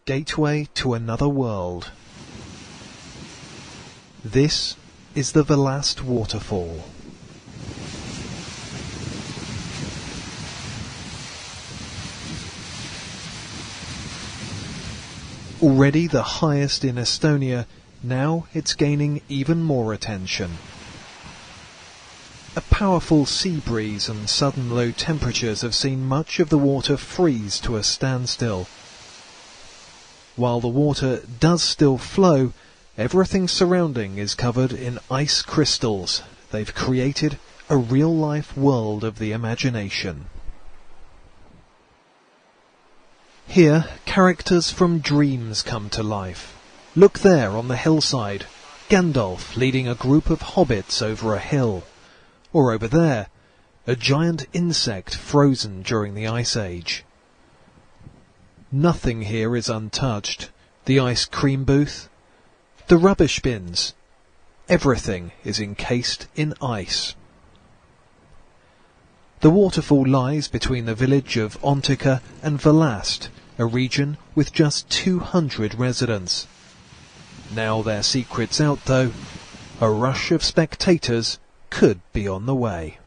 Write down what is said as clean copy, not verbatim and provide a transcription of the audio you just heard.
gateway to another world. This is the last waterfall. Already the highest in Estonia, now it's gaining even more attention. A powerful sea breeze and sudden low temperatures have seen much of the water freeze to a standstill. While the water does still flow, everything surrounding is covered in ice crystals. They've created a real-life world of the imagination. Here, characters from dreams come to life. Look there on the hillside, Gandalf leading a group of hobbits over a hill. Or over there, a giant insect frozen during the Ice Age. Nothing here is untouched. The ice cream booth, the rubbish bins. Everything is encased in ice. The waterfall lies between the village of Ontika and Velast, a region with just 200 residents. Now their secret's out though, a rush of spectators could be on the way.